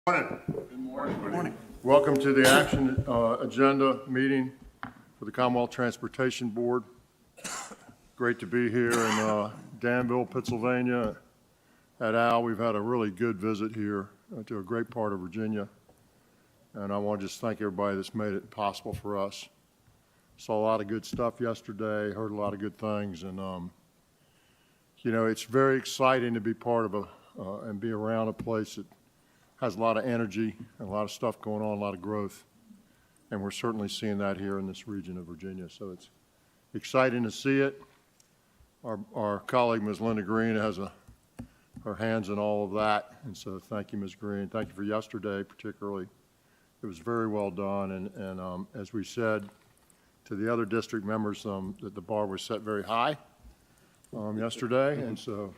Morning. Good morning. Good morning. Welcome to the action agenda meeting for the Commonwealth Transportation Board. Great to be here in Danville, Pennsylvania at Al. We've had a really good visit here to a great part of Virginia. And I want to just thank everybody that's made it possible for us. Saw a lot of good stuff yesterday, heard a lot of good things. And, you know, it's very exciting to be part of and be around a place that has a lot of energy and a lot of stuff going on, a lot of growth. And we're certainly seeing that here in this region of Virginia. So it's exciting to see it. Our colleague, Ms. Linda Green, has her hands in all of that. And so thank you, Ms. Green. Thank you for yesterday, particularly. It was very well done. And as we said to the other district members, that the bar was set very high yesterday. And so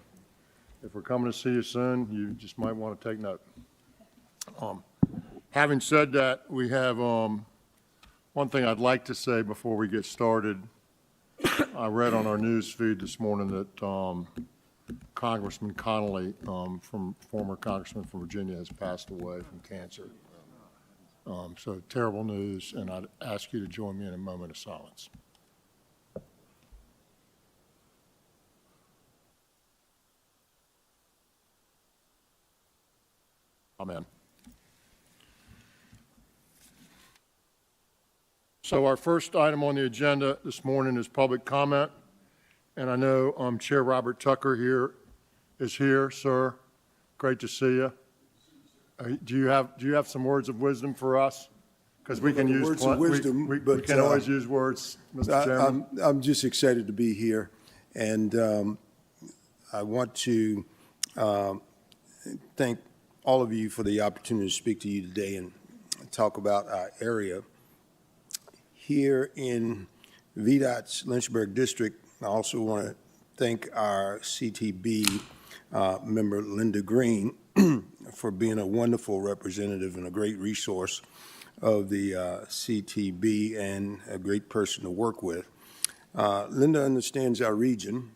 if we're coming to see you soon, you just might want to take note. Having said that, we have one thing I'd like to say before we get started. I read on our news feed this morning that Congressman Connolly, former congressman from Virginia, has passed away from cancer. So terrible news, and I'd ask you to join me in a moment of silence. Amen. So our first item on the agenda this morning is public comment. And I know Chair Robert Tucker is here, sir. Great to see you. Do you have some words of wisdom for us? Because we can use words of wisdom, we but can always use words, Mr. Chairman. I'm just excited to be here, and I want to thank all of you for the opportunity to speak to you today and talk about our area. Here in VDOT's Lynchburg District, I also want to thank our CTB member, Linda Green, for being a wonderful representative and a great resource of the CTB and a great person to work with. Linda understands our region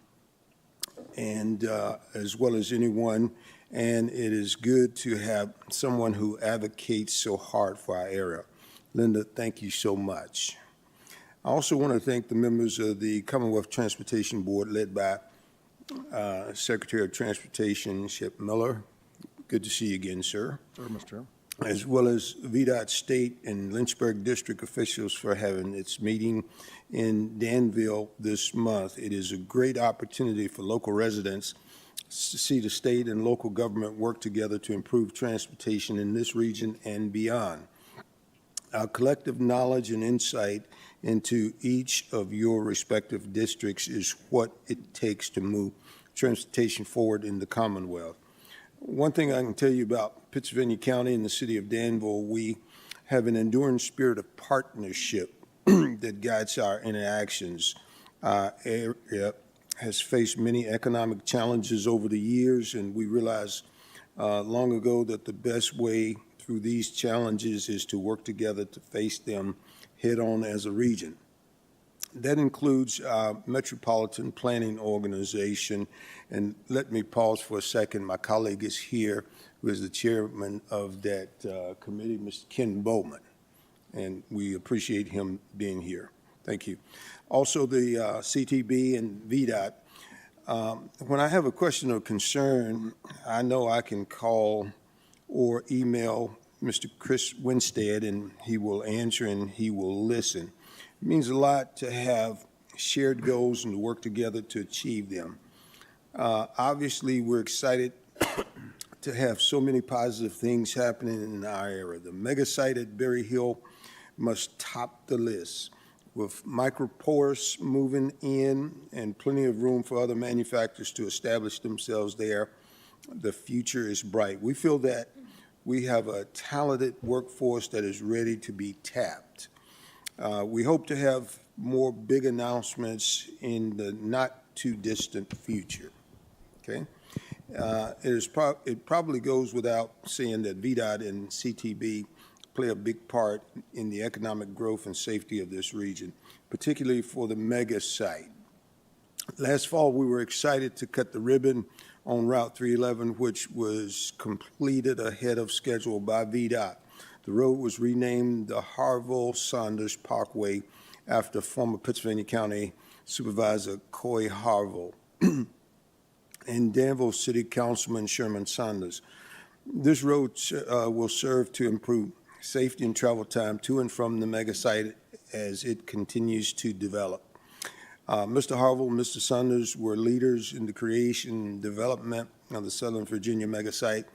and as well as anyone, and it is good to have someone who advocates so hard for our area. Linda, thank you so much. I also want to thank the members of the Commonwealth Transportation Board led by Secretary of Transportation, Shep Miller. Good to see you again, sir. Sir, Mr. Chairman. As well as VDOT State and Lynchburg District officials for having its meeting in Danville this month. It is a great opportunity for local residents to see the state and local government work together to improve transportation in this region and beyond. Our collective knowledge and insight into each of your respective districts is what it takes to move transportation forward in the Commonwealth. One thing I can tell you about Pittsylvania County and the city of Danville, we have an enduring spirit of partnership that guides our interactions. Our area has faced many economic challenges over the years, and we realized long ago that the best way through these challenges is to work together to face them head on as a region. That includes our Metropolitan Planning Organization. And let me pause for a second. My colleague is here, who is the chairman of that committee, Mr. Ken Bowman. And we appreciate him being here. Thank you. Also, the CTB and VDOT. When I have a question or concern, I know I can call or email Mr. Chris Winstead, and he will answer and he will listen. It means a lot to have shared goals and to work together to achieve them. Obviously, we're excited to have so many positive things happening in our area. The mega site at Berry Hill must top the list. With Microporous moving in and plenty of room for other manufacturers to establish themselves there, the future is bright. We feel that we have a talented workforce that is ready to be tapped. We hope to have more big announcements in the not too distant future. Okay, it probably goes without saying that VDOT and CTB play a big part in the economic growth and safety of this region, particularly for the mega site. Last fall, we were excited to cut the ribbon on Route 311, which was completed ahead of schedule by VDOT. The road was renamed the Harville-Saunders Parkway after former Pennsylvania County Supervisor Coy Harville and Danville City Councilman Sherman Saunders. This road will serve to improve safety and travel time to and from the mega site as it continues to develop. Mr. Harville and Mr. Saunders were leaders in the creation and development of the Southern Virginia mega site,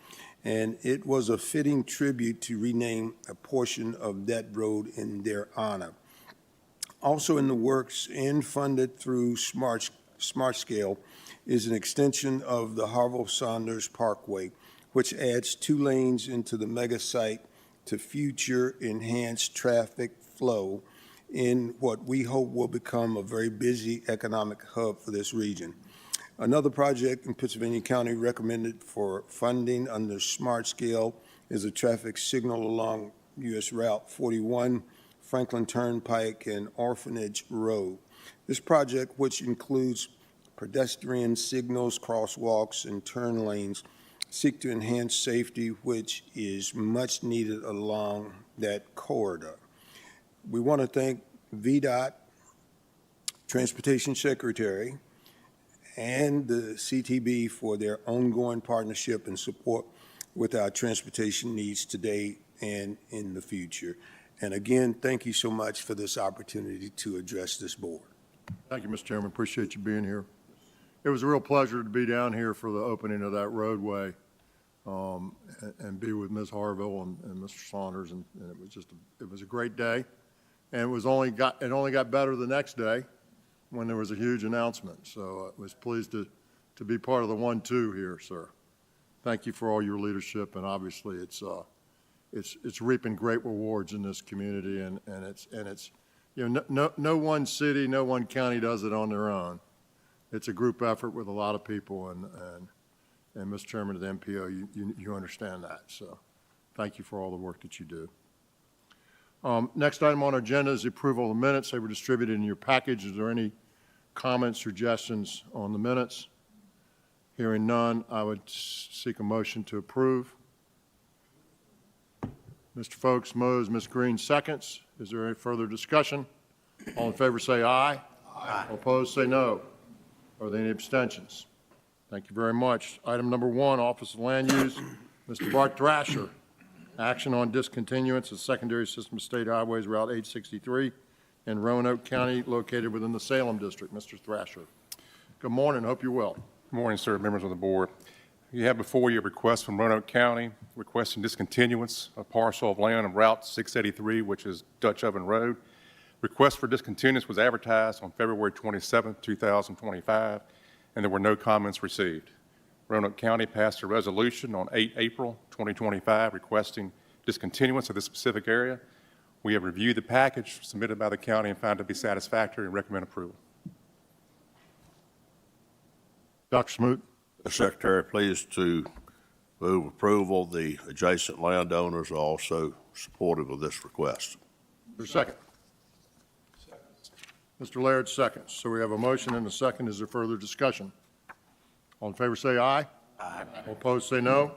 and it was a fitting tribute to rename a portion of that road in their honor. Also in the works and funded through Smart Scale is an extension of the Harville-Saunders Parkway, which adds 2 lanes into the mega site to future enhanced traffic flow in what we hope will become a very busy economic hub for this region. Another project in Pennsylvania County recommended for funding under Smart Scale is a traffic signal along U.S. Route 41, Franklin Turnpike, and Orphanage Road. This project, which includes pedestrian signals, crosswalks, and turn lanes, seek to enhance safety, which is much needed along that corridor. We want to thank VDOT, Transportation Secretary, and the CTB for their ongoing partnership and support with our transportation needs today and in the future. And again, thank you so much for this opportunity to address this board. Thank you, Mr. Chairman. Appreciate you being here. It was a real pleasure to be down here for the opening of that roadway and be with Ms. Harville and Mr. Saunders, and it was a great day. And it only got better the next day when there was a huge announcement. So I was pleased to be part of the 1-2 here, sir. Thank you for all your leadership, and obviously it's reaping great rewards in this community, and it's you know, no one city, no one county does it on their own. It's a group effort with a lot of people, and Mr. Chairman of the MPO, you understand that. So thank you for all the work that you do. Next item on our agenda is the approval of the minutes. They were distributed in your package. Is there any comments, suggestions on the minutes? Hearing none, I would seek a motion to approve. Mr. Folks moves, Ms. Green seconds. Is there any further discussion? All in favor say aye. Aye. All opposed say no. Are there any abstentions? Thank you very much. Item number 1, Office of Land Use, Mr. Bart Thrasher. Action on discontinuance of secondary system of state highways Route 863 in Roanoke County located within the Salem District. Mr. Thrasher. Good morning. Hope you're well. Good morning, sir, members of the board. You have before you a request from Roanoke County requesting discontinuance of parcel of land on Route 683, which is Dutch Oven Road. Request for discontinuance was advertised on February 27, 2025, and there were no comments received. Roanoke County passed a resolution on 8 April 2025 requesting discontinuance of this specific area. We have reviewed the package submitted by the county and found it to be satisfactory and recommend approval. Dr. Smoot. The Secretary, pleased to move approval. The adjacent landowners are also supportive of this request. For a second. Mr. Laird seconds. So we have a motion and a second. Is there further discussion? All in favor say aye. Aye. All opposed say no.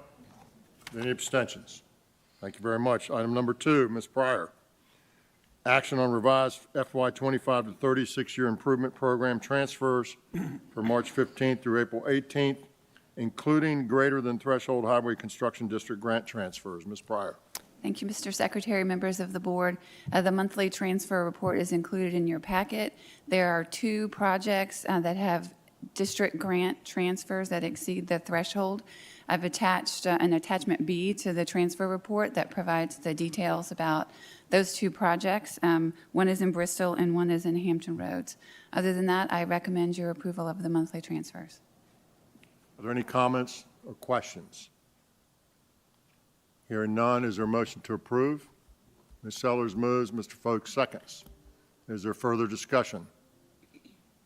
Any abstentions? Thank you very much. Item number 2, Ms. Pryor. Action on revised FY 25 to 36-year improvement program transfers for March 15th through April 18th, including greater than threshold highway construction district grant transfers. Ms. Pryor. Thank you, Mr. Secretary, members of the board. The monthly transfer report is included in your packet. There are 2 projects that have district grant transfers that exceed the threshold. I've attached an attachment B to the transfer report that provides the details about those 2 projects. One is in Bristol and one is in Hampton Roads. Other than that, I recommend your approval of the monthly transfers. Are there any comments or questions? Hearing none, is there a motion to approve? Ms. Sellers moves, Mr. Folks seconds. Is there further discussion?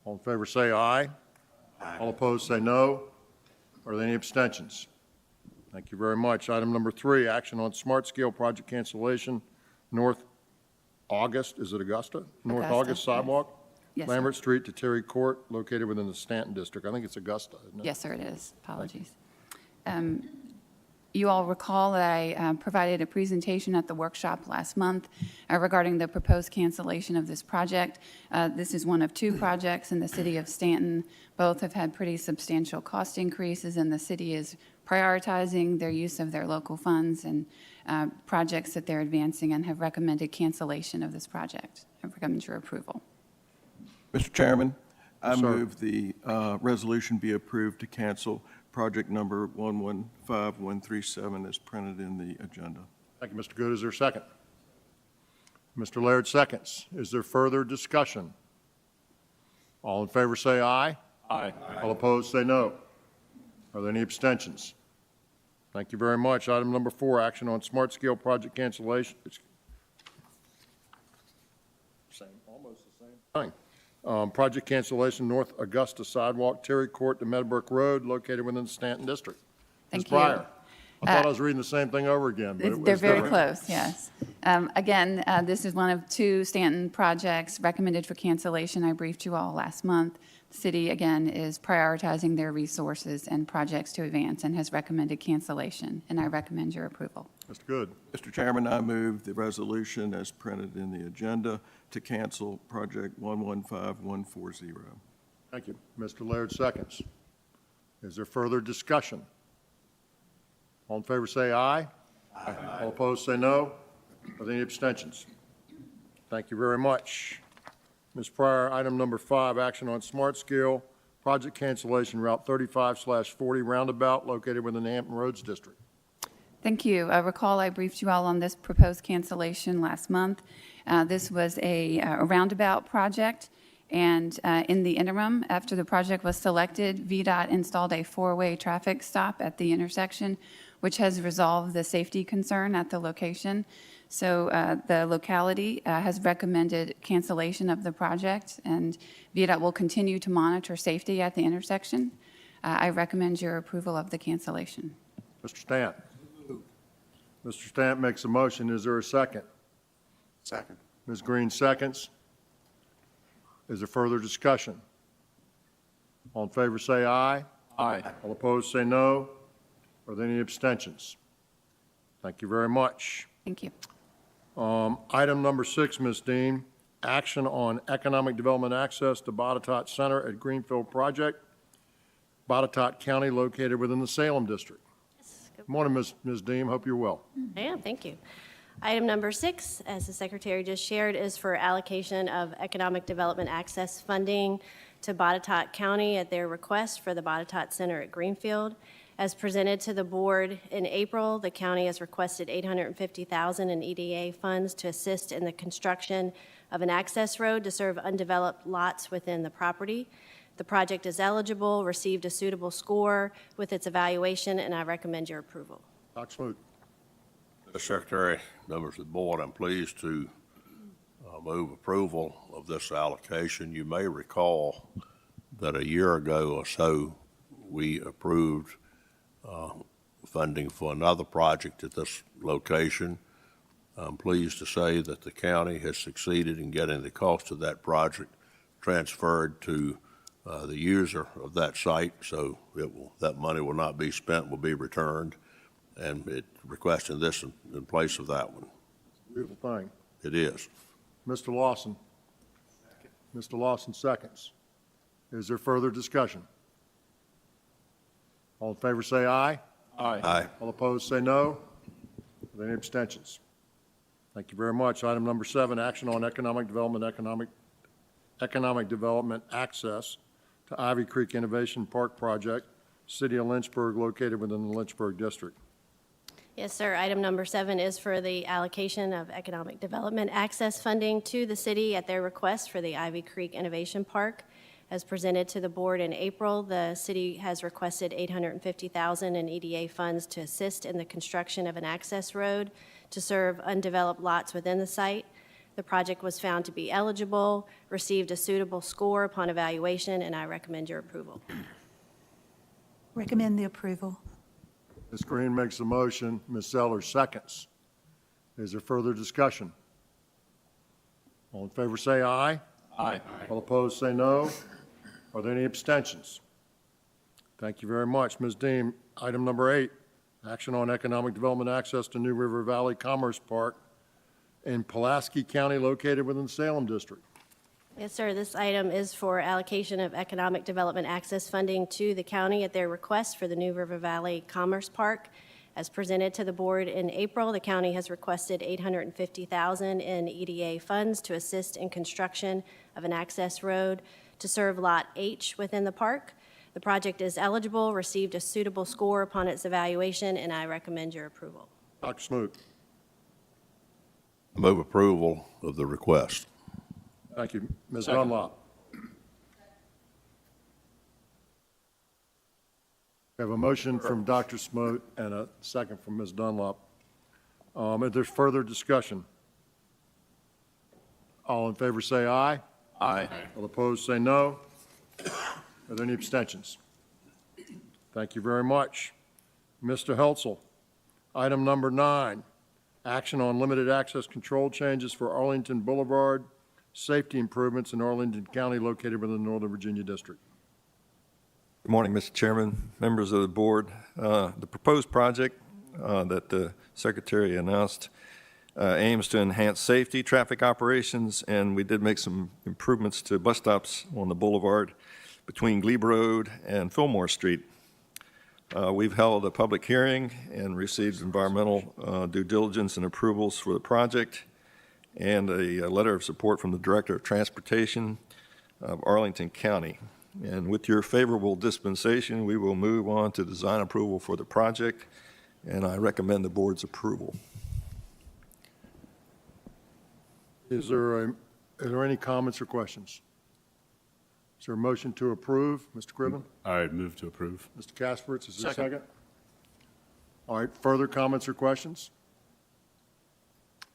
All in favor say aye. Aye. All opposed say no. Are there any abstentions? Thank you very much. Item number 3, action on smart scale project cancellation, North August, is it Augusta? North August sidewalk Yes, sir. Lambert Street to Terry Court, located within the Stanton District. I think it's Augusta, isn't it? Yes, sir, it is. Apologies. You all recall that I provided a presentation at the workshop last month regarding the proposed cancellation of this project. This is one of two projects in the city of Stanton. Both have had pretty substantial cost increases, and the city is prioritizing their use of their local funds and projects that they're advancing, and have recommended cancellation of this project. I recommend your approval. Mr. Chairman, I sir. move the resolution be approved to cancel project number 115137 as printed in the agenda. Thank you, Mr. Good. Is there a second? Mr. Laird seconds. Is there further discussion? All in favor say aye. Aye. All opposed say no. Are there any abstentions? Thank you very much. Item number 4, action on smart scale project cancellation. Almost the same thing. Project cancellation, North Augusta Sidewalk, Terry Court to Meadowbrook Road, located within the Stanton District. Ms. Thank you. Pryor, I thought I was reading the same thing over again, but it was They're very different. close, yes. Again, this is one of two Stanton projects recommended for cancellation. I briefed you all last month. The city, again, is prioritizing their resources and projects to advance and has recommended cancellation, and I recommend your approval. Mr. Good. Mr. Chairman, I move the resolution as printed in the agenda to cancel project 115140. Thank you. Mr. Laird seconds. Is there further discussion? All in favor say aye. Aye. All opposed say no. Are there any abstentions? Thank you very much. Ms. Pryor, item number 5, action on smart scale project cancellation, Route 35/40 roundabout located within the Hampton Roads District. Thank you. I recall I briefed you all on this proposed cancellation last month. This was a roundabout project, and in the interim, after the project was selected, VDOT installed a 4-way traffic stop at the intersection, which has resolved the safety concern at the location. So the locality has recommended cancellation of the project, and VDOT will continue to monitor safety at the intersection. I recommend your approval of the cancellation. Mr. Stant. Mr. Stant makes a motion. Is there a second? Second. Ms. Green seconds. Is there further discussion? All in favor say aye. Aye. All opposed say no. Are there any abstentions? Thank you very much. Thank you. Item number 6, Ms. Dean, action on economic development access to Botetourt Center at Greenfield Project, Botetourt County, located within the Salem District. Good morning, Ms. Dean. Hope you're well. I am, thank you. Item number 6, as the Secretary just shared, is for allocation of economic development access funding to Botetourt County at their request for the Botetourt Center at Greenfield. As presented to the board in April, the county has requested $850,000 in EDA funds to assist in the construction of an access road to serve undeveloped lots within the property. The project is eligible, received a suitable score with its evaluation, and I recommend your approval. Dr. Smoot. Mr. Secretary, members of the board, I'm pleased to move approval of this allocation. You may recall that a year ago or so, we approved funding for another project at this location. I'm pleased to say that the county has succeeded in getting the cost of that project transferred to the user of that site, so that money will not be spent, will be returned, and it requesting this in place of that one. Beautiful thing. It is. Mr. Lawson. Mr. Lawson seconds. Is there further discussion? All in favor say aye. Aye. All opposed say no. Are there any abstentions? Thank you very much. Item number 7, action on economic development access to Ivy Creek Innovation Park Project, City of Lynchburg, located within the Lynchburg District. Yes, sir. Item number 7 is for the allocation of economic development access funding to the city at their request for the Ivy Creek Innovation Park. As presented to the board in April, the city has requested $850,000 in EDA funds to assist in the construction of an access road to serve undeveloped lots within the site. The project was found to be eligible, received a suitable score upon evaluation, and I recommend your approval. Recommend the approval. Ms. Green makes a motion. Ms. Sellers seconds. Is there further discussion? All in favor say aye. Aye. All opposed, say no. Are there any abstentions? Thank you very much. Ms. Dean, item number 8, action on economic development access to New River Valley Commerce Park in Pulaski County located within the Salem District. Yes, sir. This item is for allocation of economic development access funding to the county at their request for the New River Valley Commerce Park. As presented to the board in April, the county has requested $850,000 in EDA funds to assist in construction of an access road to serve Lot H within the park. The project is eligible, received a suitable score upon its evaluation, and I recommend your approval. Dr. Smoot. Move approval of the request. Thank you. Ms. Dunlop. We have a motion from Dr. Smoot and a second from Ms. Dunlop. If there's further discussion, all in favor say aye. Aye. All opposed say no. Are there any abstentions? Thank you very much. Mr. Heltzel, item number 9, action on limited access control changes for Arlington Boulevard, safety improvements in Arlington County located within the Northern Virginia District. Good morning, Mr. Chairman, members of the board. The proposed project that the Secretary announced aims to enhance safety, traffic operations, and we did make some improvements to bus stops on the boulevard between Glebe Road and Fillmore Street. We've held a public hearing and received environmental due diligence and approvals for the project, and a letter of support from the Director of Transportation of Arlington County. And with your favorable dispensation, we will move on to design approval for the project, and I recommend the board's approval. Is there any comments or questions? Is there a motion to approve? Mr. Cribben? I move to approve. Mr. Kasperitz, is there a second? All right, further comments or questions?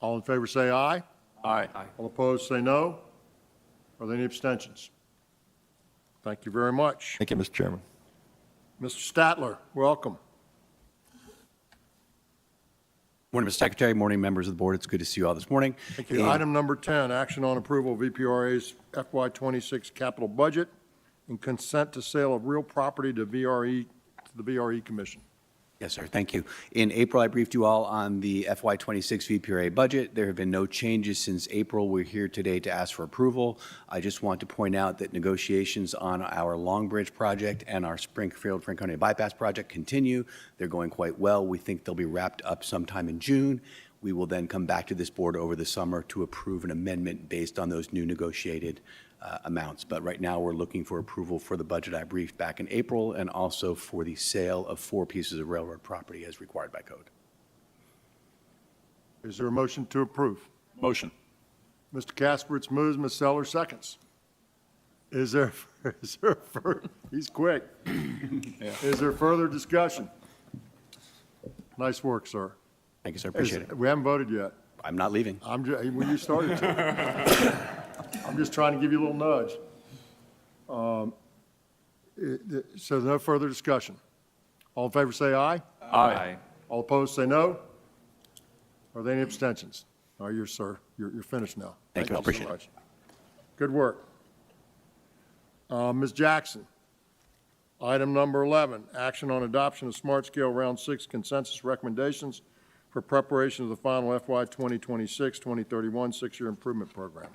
All in favor say aye. Aye. All opposed say no. Are there any abstentions? Thank you very much. Thank you, Mr. Chairman. Mr. Statler, welcome. Morning, Mr. Secretary. Morning, members of the board. It's good to see you all this morning. Thank you. Item number 10, action on approval of VPRA's FY26 capital budget and consent to sale of real property to the VRE Commission. Yes, sir. Thank you. In April, I briefed you all on the FY26 VPRA budget. There have been no changes since April. We're here today to ask for approval. I just want to point out that negotiations on our Long Bridge project and our Springfield-Franconia bypass project continue. They're going quite well. We think they'll be wrapped up sometime in June. We will then come back to this board over the summer to approve an amendment based on those new negotiated amounts. But right now, we're looking for approval for the budget I briefed back in April and also for the sale of 4 pieces of railroad property as required by code. Is there a motion to approve? Motion. Mr. Kasperitz moves, Ms. Seller seconds. Is there he's quick. Is there further discussion? Nice work, sir. Thank you, sir. Appreciate it. We haven't voted yet. I'm not leaving. When you started to. I'm just trying to give you a little nudge. So no further discussion. All in favor say aye. Aye. All opposed say no. Are there any abstentions? Oh, you're finished now. Thank you. I appreciate so much. Good work. Ms. Jackson, item number 11, action on adoption of Smart Scale Round 6 consensus recommendations for preparation of the final FY 2026-2031 6-year improvement program.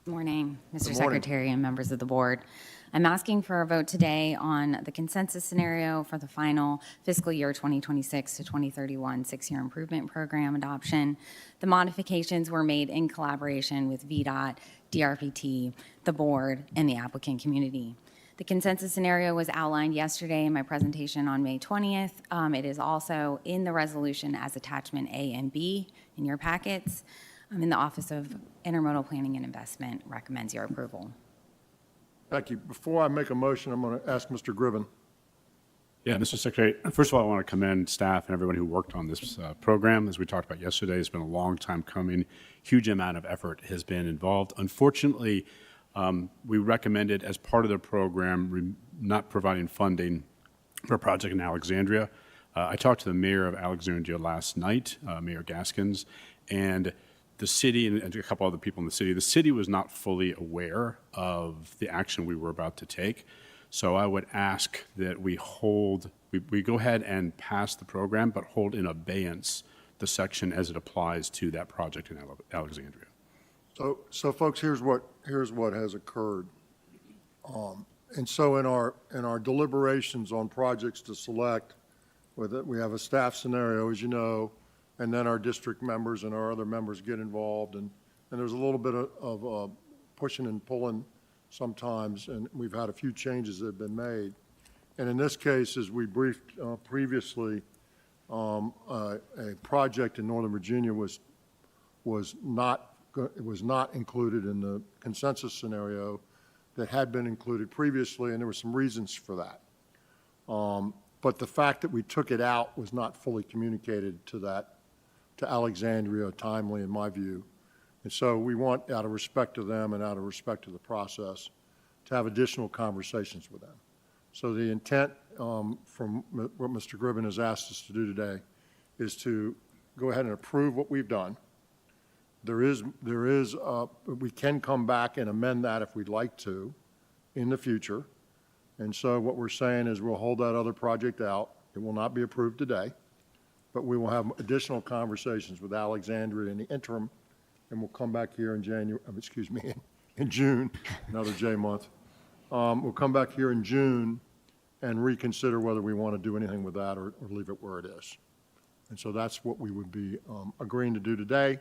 Good morning, Mr. Good morning. Secretary and members of the board. I'm asking for a vote today on the consensus scenario for the final fiscal year 2026 to 2031 6-year improvement program adoption. The modifications were made in collaboration with VDOT, DRPT, the board, and the applicant community. The consensus scenario was outlined yesterday in my presentation on May 20th. It is also in the resolution as attachment A and B in your packets. In the Office of Intermodal Planning and Investment recommends your approval. Thank you. Before I make a motion, I'm going to ask Mr. Gribben. Yeah, Mr. Secretary, first of all, I want to commend staff and everyone who worked on this program. As we talked about yesterday, it's been a long time coming. Huge amount of effort has been involved. Unfortunately, we recommended as part of the program not providing funding for a project in Alexandria. I talked to the mayor of Alexandria last night, Mayor Gaskins, and the city and a couple other people in the city was not fully aware of the action we were about to take. So I would ask that we go ahead and pass the program, but hold in abeyance the section as it applies to that project in Alexandria. So folks, here's what has occurred. And so in our deliberations on projects to select, we have a staff scenario, as you know, and then our district members and our other members get involved, and there's a little bit of pushing and pulling sometimes, and we've had a few changes that have been made. And in this case, as we briefed previously, a project in Northern Virginia was not included in the consensus scenario that had been included previously, and there were some reasons for that. But the fact that we took it out was not fully communicated to Alexandria timely, in my view. And so we want, out of respect to them and out of respect to the process, to have additional conversations with them. So the intent from what Mr. Gribben has asked us to do today is to go ahead and approve what we've done. We can come back and amend that if we'd like to in the future. And so what we're saying is we'll hold that other project out. It will not be approved today, but we will have additional conversations with Alexandria in the interim, and we'll come back here in in June, another J month. We'll come back here in June and reconsider whether we want to do anything with that or leave it where it is. And so that's what we would be agreeing to do today.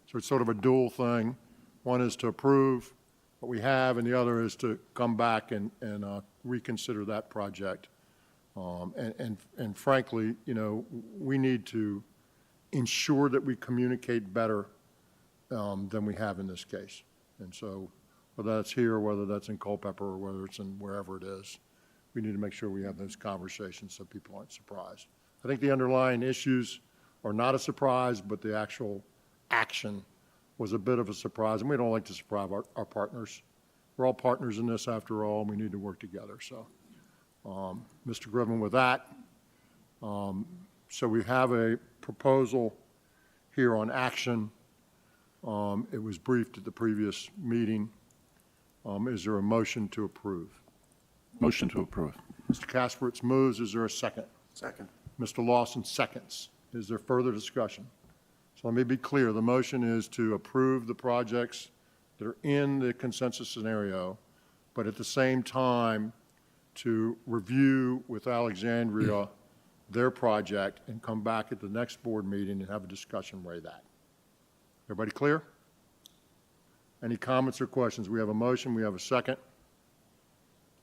So it's sort of a dual thing. One is to approve what we have, and the other is to come back and reconsider that project. And frankly, we need to ensure that we communicate better than we have in this case. And so whether that's here, whether that's in Culpeper, or whether it's in wherever it is, we need to make sure we have those conversations so people aren't surprised. I think the underlying issues are not a surprise, but the actual action was a bit of a surprise, and we don't like to surprise our partners. We're all partners in this after all, and we need to work together. So, Mr. Gribben, with that, so we have a proposal here on action. It was briefed at the previous meeting. Is there a motion to approve? Motion to approve. Mr. Kasperitz moves. Is there a second? Second. Mr. Lawson seconds. Is there further discussion? So let me be clear. The motion is to approve the projects that are in the consensus scenario, but at the same time to review with Alexandria their project and come back at the next board meeting and have a discussion with that. Everybody clear? Any comments or questions? We have a motion. We have a second.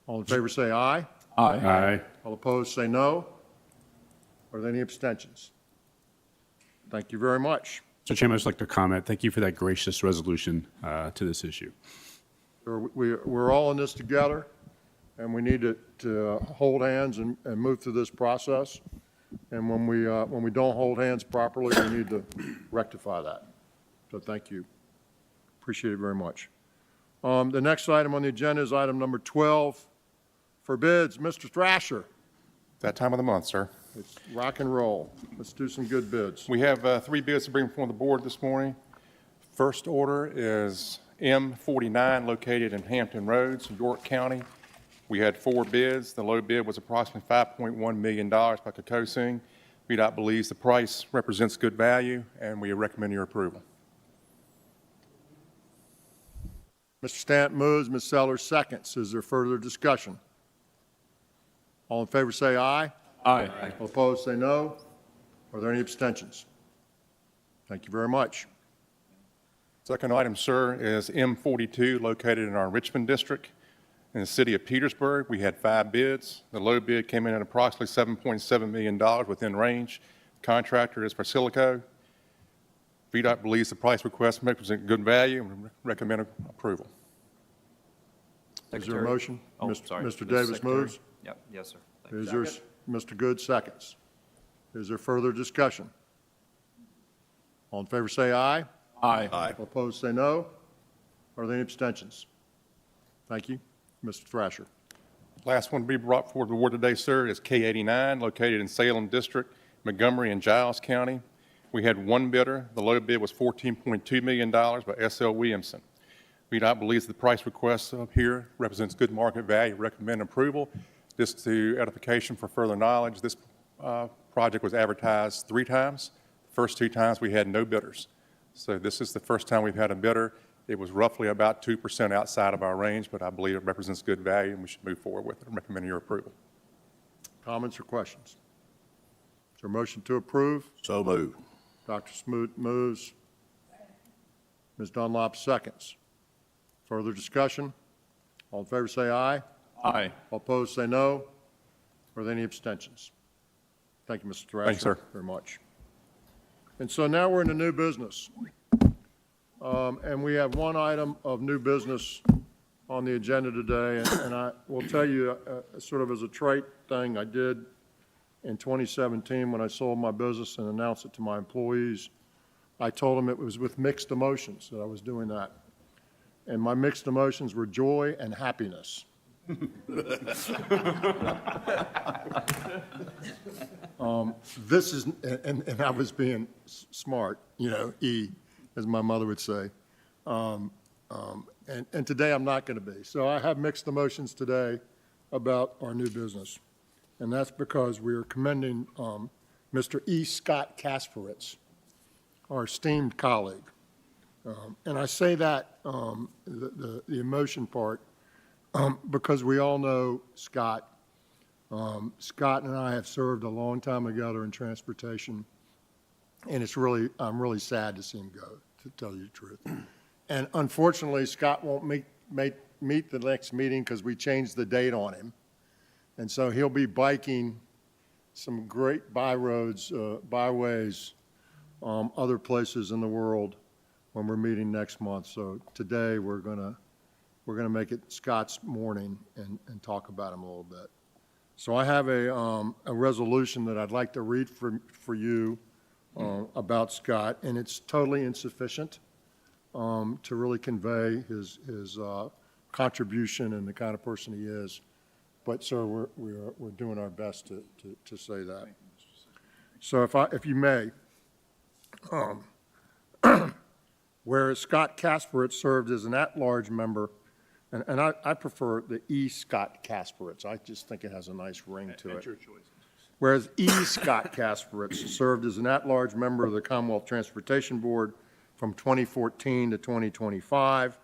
All in favor say aye. Aye. All opposed say no. Are there any abstentions? Thank you very much. Mr. Chairman, I'd just like to comment. Thank you for that gracious resolution to this issue. We're all in this together, and we need to hold hands and move through this process. And when we don't hold hands properly, we need to rectify that. So thank you. Appreciate it very much. The next item on the agenda is item number 12 for bids. Mr. Thrasher. That time of the month, sir. It's rock and roll. Let's do some good bids. We have 3 bids to bring before the board this morning. First order is M49, located in Hampton Roads, York County. We had 4 bids. The low bid was approximately $5.1 million by Kokosing. VDOT believes the price represents good value, and we recommend your approval. Mr. Stant moves, Ms. Sellers seconds. Is there further discussion? All in favor say aye. Aye. All opposed say no. Are there any abstentions? Thank you very much. Second item, sir, is M42, located in our Richmond district in the city of Petersburg. We had 5 bids. The low bid came in at approximately $7.7 million within range. Contractor is Persilico. VDOT believes the price request represents good value and recommend approval. Is there a motion? Oh, sorry. Mr. Davis Secretary. moves. Yep, yes, sir. Thank you. Is there, Mr. Good seconds. Is there further discussion? All in favor say aye. Aye. All opposed say no. Are there any abstentions? Thank you. Mr. Thrasher. Last one to be brought forward to the board today, sir, is K89, located in Salem District, Montgomery and Giles County. We had one bidder. The low bid was $14.2 million by S.L. Williamson. VDOT believes the price request up here represents good market value. Recommend approval. Just to edification for further knowledge, this project was advertised 3 times. First 2 times we had no bidders. So this is the first time we've had a bidder. It was roughly about 2% outside of our range, but I believe it represents good value and we should move forward with it. I'm recommending your approval. Comments or questions? Is there a motion to approve? So moved. Dr. Smoot moves. Ms. Dunlop seconds. Further discussion? All in favor say aye. Aye. All opposed say no. Are there any abstentions? Thank you, Mr. Thrasher. Thank you, sir. Very much. And so now we're into new business. And we have one item of new business on the agenda today, and I will tell you, sort of as a trite thing I did in 2017 when I sold my business and announced it to my employees. I told them it was with mixed emotions that I was doing that. And my mixed emotions were joy and happiness. This is, and I was being smart, as my mother would say. And today I'm not going to be. So I have mixed emotions today about our new business. And that's because we are commending Mr. E. Scott Kasparitz, our esteemed colleague. And I say that, the emotion part, because we all know Scott. Scott and I have served a long time together in transportation, and I'm really sad to see him go, to tell you the truth. And unfortunately, Scott won't meet the next meeting because we changed the date on him. And so he'll be biking some great byways, other places in the world when we're meeting next month. So today we're gonna make it Scott's morning and talk about him a little bit. So I have a resolution that I'd like to read for you about Scott, and it's totally insufficient to really convey his contribution and the kind of person he is. But sir, we're doing our best to say that. So if you may, whereas Scott Kasparitz served as an at-large member, and I prefer the E. Scott Kasparitz. I just think it has a nice ring to it. Whereas E. Scott Kasparitz served as an at-large member of the Commonwealth Transportation Board from 2014 to 2025,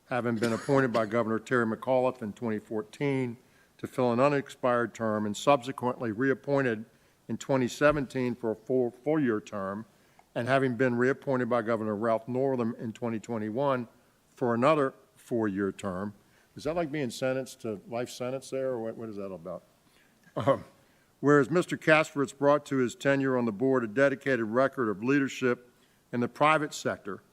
having been appointed by Governor Terry McAuliffe in 2014 to fill an unexpired term and subsequently reappointed in 2017 for a full-year term, and having been reappointed by Governor Ralph Northam in 2021 for another 4-year term. Is that like being sentenced to life sentence there, or what is that about? Whereas Mr. Kasparitz brought to his tenure on the board a dedicated record of leadership in the private sector,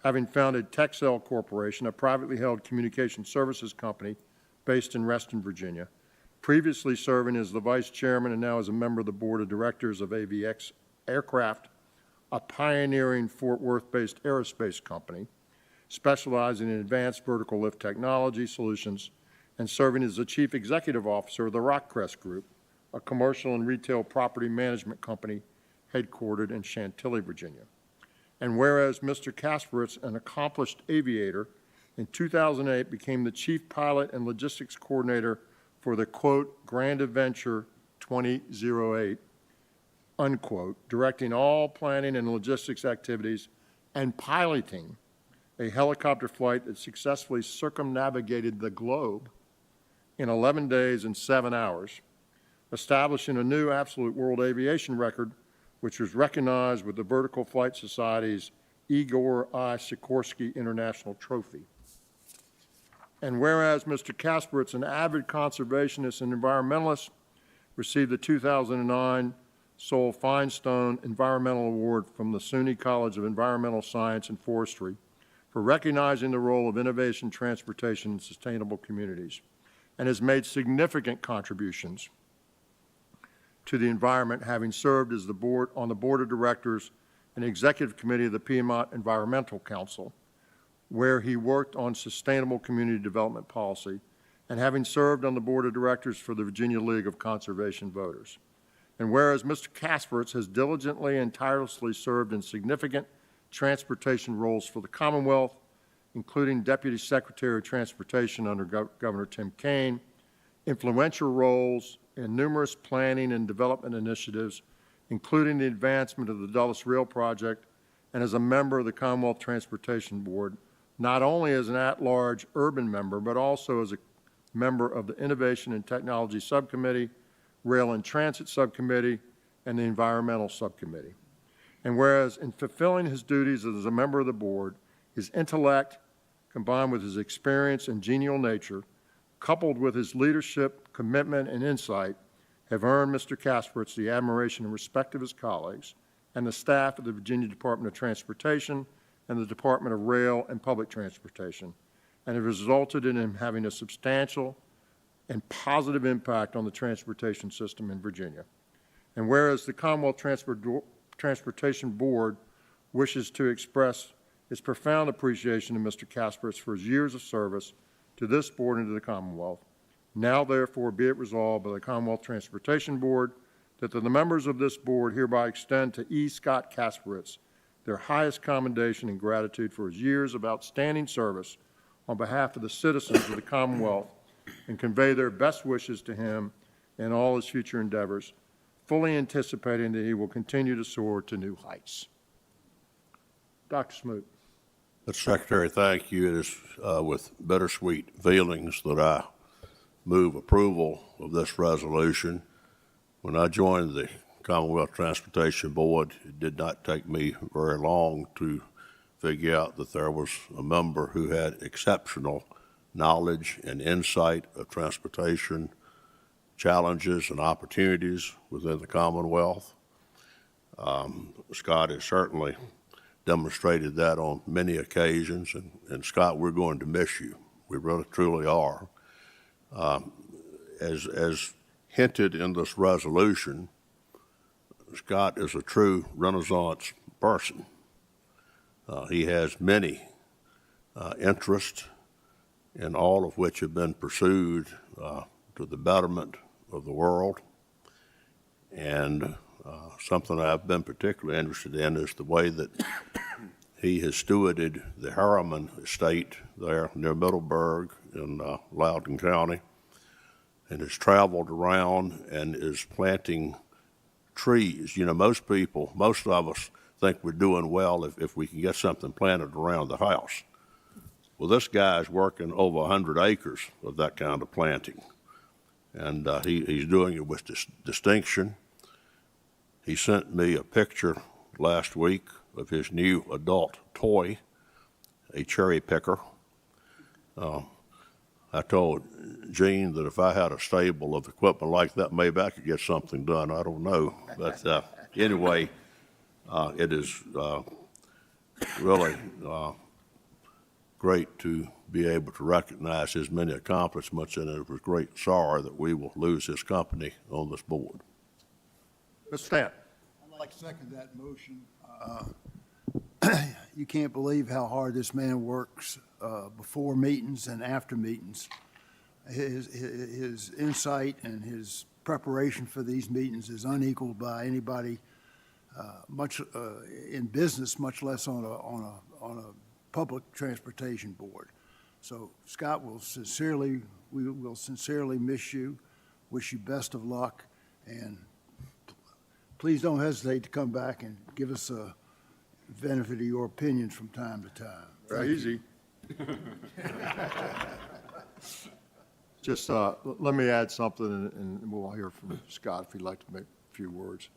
having founded Texel Corporation, a privately held communication services company based in Reston, Virginia, previously serving as the vice chairman and now as a member of the board of directors of AVX Aircraft, a pioneering Fort Worth-based aerospace company, specializing in advanced vertical lift technology solutions, and serving as the chief executive officer of the Rockcrest Group, a commercial and retail property management company headquartered in Chantilly, Virginia. And whereas Mr. Kasparitz, an accomplished aviator, in 2008 became the chief pilot and logistics coordinator for the, quote, Grand Adventure 2008, unquote, directing all planning and logistics activities and piloting a helicopter flight that successfully circumnavigated the globe in 11 days and 7 hours, establishing a new absolute world aviation record, which was recognized with the Vertical Flight Society's Igor I. Sikorsky International Trophy. And whereas Mr. Kasparitz, an avid conservationist and environmentalist, received the 2009 Sol Feinstein Environmental Award from the SUNY College of Environmental Science and Forestry for recognizing the role of innovation, transportation, and sustainable communities, and has made significant contributions to the environment, having served as on the board of directors and executive committee of the Piedmont Environmental Council, where he worked on sustainable community development policy, and having served on the board of directors for the Virginia League of Conservation Voters. And whereas Mr. Kasperitz has diligently and tirelessly served in significant transportation roles for the Commonwealth, including Deputy Secretary of Transportation under Governor Tim Kaine, influential roles in numerous planning and development initiatives, including the advancement of the Dulles Rail Project, and as a member of the Commonwealth Transportation Board, not only as an at-large urban member, but also as a member of the Innovation and Technology Subcommittee, Rail and Transit Subcommittee, and the Environmental Subcommittee. And whereas in fulfilling his duties as a member of the board, his intellect, combined with his experience and genial nature, coupled with his leadership, commitment, and insight, have earned Mr. Kasperitz the admiration and respect of his colleagues and the staff of the Virginia Department of Transportation and the Department of Rail and Public Transportation, and have resulted in him having a substantial and positive impact on the transportation system in Virginia. And whereas the Commonwealth Transportation Board wishes to express its profound appreciation to Mr. Kasperitz for his years of service to this board and to the Commonwealth, now therefore be it resolved by the Commonwealth Transportation Board that the members of this board hereby extend to E. Scott Kasperitz their highest commendation and gratitude for his years of outstanding service on behalf of the citizens of the Commonwealth, and convey their best wishes to him in all his future endeavors, fully anticipating that he will continue to soar to new heights. Dr. Smoot. Mr. Secretary, thank you. It is with bittersweet feelings that I move approval of this resolution. When I joined the Commonwealth Transportation Board, it did not take me very long to figure out that there was a member who had exceptional knowledge and insight of transportation challenges and opportunities within the Commonwealth. Scott has certainly demonstrated that on many occasions, and Scott, we're going to miss you. We really, truly are. As hinted in this resolution, Scott is a true Renaissance person. He has many interests, and all of which have been pursued to the betterment of the world. And something I've been particularly interested in is the way that he has stewarded the Harriman estate there near Middleburg in Loudoun County, and has traveled around and is planting trees. You know, most of us think we're doing well if we can get something planted around the house. Well, this guy's working over 100 acres of that kind of planting, and he's doing it with distinction. He sent me a picture last week of his new adult toy, a cherry picker. I told Gene that if I had a stable of equipment like that, maybe I could get something done. I don't know. But anyway, it is really great to be able to recognize his many accomplishments, and it was great sorrow that we will lose his company on this board. Mr. Stant. I'd like to second that motion. You can't believe how hard this man works before meetings and after meetings. His insight and his preparation for these meetings is unequaled by anybody much in business, much less on a public transportation board. So Scott, we will sincerely miss you, wish you best of luck, and please don't hesitate to come back and give us a benefit of your opinions from time to time. Very easy. Just let me add something, and we'll hear from Scott if he'd like to make a few words.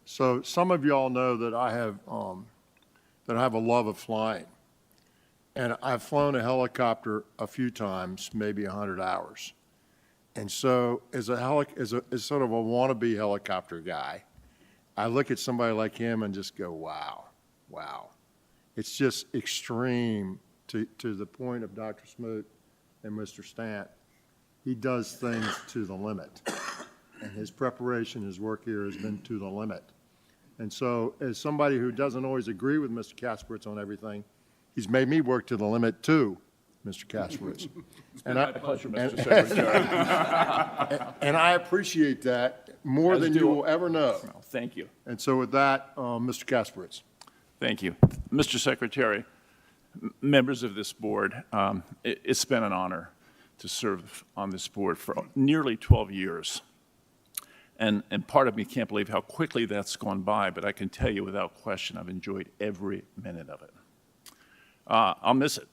So some of y'all know that I have a love of flying, and I've flown a helicopter a few times, maybe 100 hours. And so as sort of a wannabe helicopter guy, I look at somebody like him and just go, wow. It's just extreme to the point of Dr. Smoot and Mr. Stant. He does things to the limit, and his preparation, his work here has been to the limit. And so as somebody who doesn't always agree with Mr. Kasperitz on everything, he's made me work to the limit too, Mr. Kasperitz. And I appreciate that, more As than do- you will ever know. Well, thank you. And so with that, Mr. Kasparitz. Thank you. Mr. Secretary, members of this board, it's been an honor to serve on this board for nearly 12 years. And part of me can't believe how quickly that's gone by, but I can tell you without question, I've enjoyed every minute of it. I'll miss it,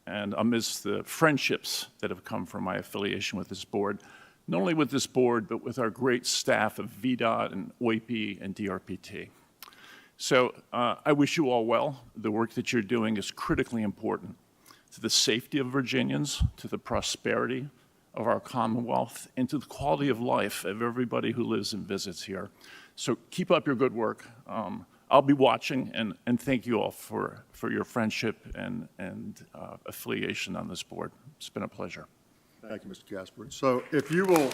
and I'll miss the friendships that have come from my affiliation with this board, not only with this board, but with our great staff of VDOT and OIP and DRPT. So I wish you all well. The work that you're doing is critically important to the safety of Virginians, to the prosperity of our Commonwealth, and to the quality of life of everybody who lives and visits here. So keep up your good work. I'll be watching, and thank you all for your friendship and affiliation on this board. It's been a pleasure. Thank you, Mr. Kasparitz. So if you will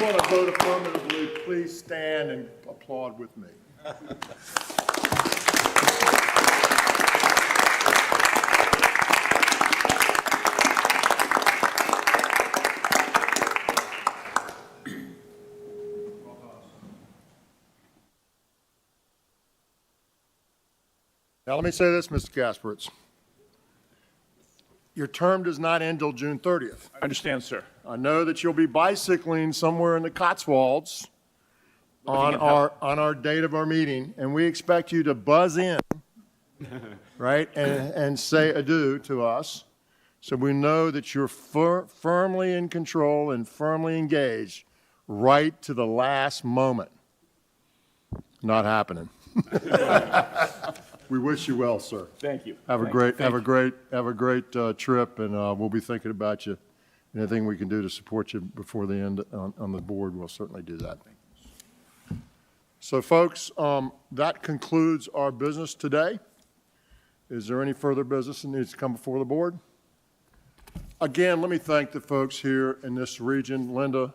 want to vote affirmatively, please stand and applaud with me. Now, let me say this, Mr. Kasparitz. Your term does not end till June 30th. I understand, sir. I know that you'll be bicycling somewhere in the Cotswolds on our date of our meeting, and we expect you to buzz in, right, and say adieu to us, so we know that you're firmly in control and firmly engaged right to the last moment. Not happening. We wish you well, sir. Thank you. Have a great trip, and we'll be thinking about you. Anything we can do to support you before the end on the board, we'll certainly do that. So, folks, that concludes our business today. Is there any further business that needs to come before the board? Again, let me thank the folks here in this region. Linda,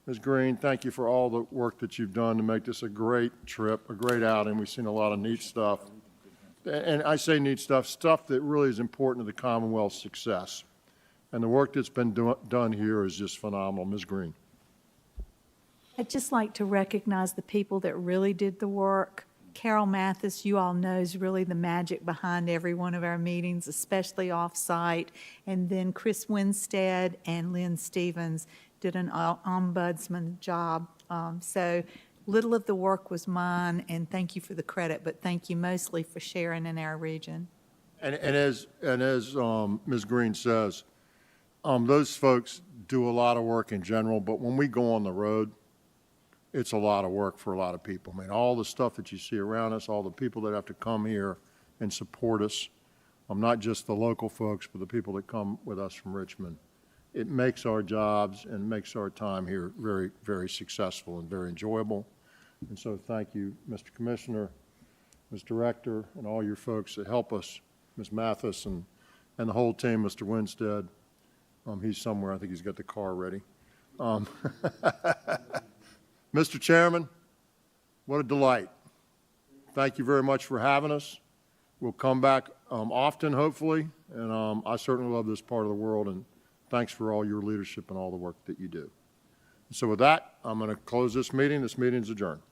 Ms. Green, thank you for all the work that you've done to make this a great trip, a great outing. We've seen a lot of neat stuff. And I say neat stuff that really is important to the Commonwealth's success. And the work that's been done here is just phenomenal. Ms. Green. I'd just like to recognize the people that really did the work. Carol Mathis, you all know, is really the magic behind every one of our meetings, especially off-site. And then Chris Winstead and Lynn Stevens did an ombudsman job. So little of the work was mine, and thank you for the credit, but thank you mostly for sharing in our region. And as Ms. Green says, those folks do a lot of work in general, but when we go on the road, it's a lot of work for a lot of people. I mean, all the stuff that you see around us, all the people that have to come here and support us, not just the local folks, but the people that come with us from Richmond. It makes our jobs and makes our time here very, very successful and very enjoyable. And so thank you, Mr. Commissioner, Ms. Director, and all your folks that help us, Ms. Mathis and the whole team, Mr. Winstead. He's somewhere. I think he's got the car ready. Mr. Chairman, what a delight. Thank you very much for having us. We'll come back often, hopefully, and I certainly love this part of the world, and thanks for all your leadership and all the work that you do. So with that, I'm going to close this meeting. This meeting is adjourned.